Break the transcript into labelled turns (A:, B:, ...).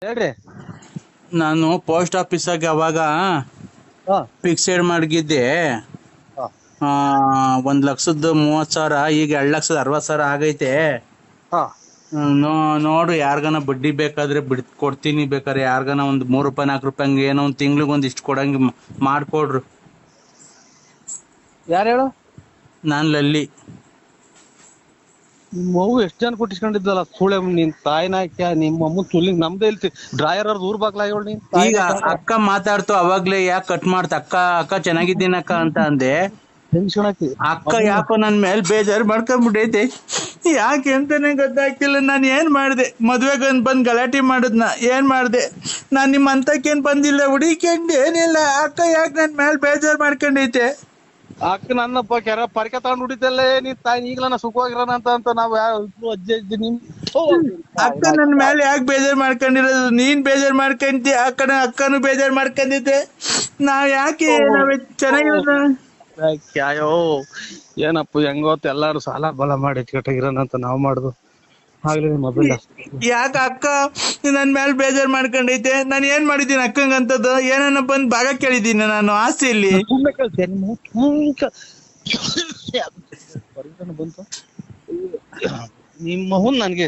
A: ಹೇಳ್ರಿ.
B: ನಾನು ಪೋಸ್ಟ್ ಆಫೀಸಾಗ ಅವಾಗ
A: ಹಾ
B: ಫಿಕ್ಸೆಡ್ ಮಾಡಿದ್ದೆ.
A: ಹಾ
B: 1,30,000 ಈಗ 2,60,000 ಆಗೈತೆ.
A: ಹಾ
B: ನೋಡು ಯಾರ್ಗನ ಬಡ್ಡಿ ಬೇಕಾದ್ರೆ ಕೊಡ್ತೀನಿ, ಬೇಕಾದ್ರೆ ಯಾರ್ಗನ ಒಂದು ₹3 ₹4 ಹಂಗೆ ಏನೋ ಒಂದು ತಿಂಗ್ಳಿಗೆ ಒಂದಿಷ್ಟು ಕೊಡಂಗೆ ಮಾಡ್ಕೊಡ್ರು.
A: ಯಾರು ಹೇಳು?
B: ನಾನು ಲಲ್ಲಿ.
A: ನಿಮ್ಮ ಮಗು ಎಷ್ಟು ಜನ ಕೊಟ್ಟಿಸ್ಕೊಂಡಿದ್ದಲ್ಲ ಸುಳೆ ನಿನ್ ತಾಯಿನ ನಿಮ್ಮ ಅಮ್ಮ ತುಲಿ ನಮ್ದೇ ಇಲ್ತಿ ಡ್ರಾಯರ್ ಅವ್ರದ್ದು ಊರ್ ಬಾಗ್ಲ ಹೇಳು ನೀನ್
B: ಈಗ
A: ತಾಯಿನ
B: ಅಕ್ಕ ಮಾತಾಡ್ತು ಅವಾಗ್ಲೇ, ಯಾಕೆ ಕಟ್ ಮಾಡ್ತ ಅಕ್ಕ ಚೆನ್ನಾಗಿದ್ದೀನಕ್ಕ ಅಂತ ಅಂದೆ.
A: ಟೆನ್ಷನ್
B: ಅಕ್ಕ ಯಾಕೋ ನನ್ ಮೇಲೆ ಬೇಜಾರು ಮಾಡ್ಕೊಂಡ್ಬಿಟ್ಟೈತೆ. ಯಾಕೆ ಅಂತಾನೆ ಗೊತ್ತಾಗ್ತಿಲ್ಲ. ನಾನು ಏನ್ ಮಾಡ್ದೆ? ಮದ್ವೆಗೆ ಬಂದ್ ಗಲಾಟೆ ಮಾಡಿದ್ನ ಏನ್ ಮಾಡ್ದೆ? ನಾನ್ ನಿಮ್ಮ ಅಂತಕ್ಕೇನ್ ಬಂದಿಲ್ಲ, ಹುಡಿಕೊಂಡು ಏನಿಲ್ಲ. ಅಕ್ಕ ಯಾಕೆ ನನ್ ಮೇಲೆ ಬೇಜಾರು ಮಾಡ್ಕೊಂಡೈತೆ?
A: ಅಕ್ಕ ನನ್ನಪ್ಪ ಕೆರ ಪರಿಕೆ ತಗೊಂಡ್ ಹುಡಿತಲ್ಲೇ ನೀನ್ ತಾಯಿ ಈಗ್ಲ ಸುಖವಾಗಿರೋಣ ಅಂತ ನಾವ್ ಯಾವ ಅಜ್ಜಿ ಅಜ್ಜಿ ನಿಮ್
B: ಅಕ್ಕ ನನ್ ಮೇಲೆ ಯಾಕೆ ಬೇಜಾರು ಮಾಡ್ಕೊಂಡಿರೋದು? ನೀನ್ ಬೇಜಾರು ಮಾಡ್ಕೊಂತಿ, ಅಕ್ಕನು ಬೇಜಾರು ಮಾಡ್ಕೊಂಡಿದ್ದೆ. ನಾವ್ ಯಾಕೆ ನಾವ್ ಚೆನ್ನಾಗಿರೋದು?
A: ಅಯ್ಯೋ ಏನಪ್ಪ ಹೆಂಗೋತ್ ಎಲ್ಲಾರು ಸಾಲ ಬಲ ಮಾಡಿ ಇರೋಣ ಅಂತ ನಾವ್ ಮಾಡುದು ಆಗ್ಲಿ ಮೊಬೈಲ್
B: ಯಾಕ ಅಕ್ಕ ನನ್ ಮೇಲೆ ಬೇಜಾರ್ ಮಾಡ್ಕೊಂಡೈತೆ? ನಾನು ಏನ್ ಮಾಡಿದ್ದೀನಿ ಅಕ್ಕಂಗಂತದ್ದು? ಏನನ್ನ ಬಂದ್ ಭಾಗ ಕೇಳಿದ್ದೀನಿ ನಾನು ಆಸ್ತಿಯಲ್ಲಿ?
A: ಬಂತು ನಿಮ್ಮ ಹುನ್ ನನ್ಗೆ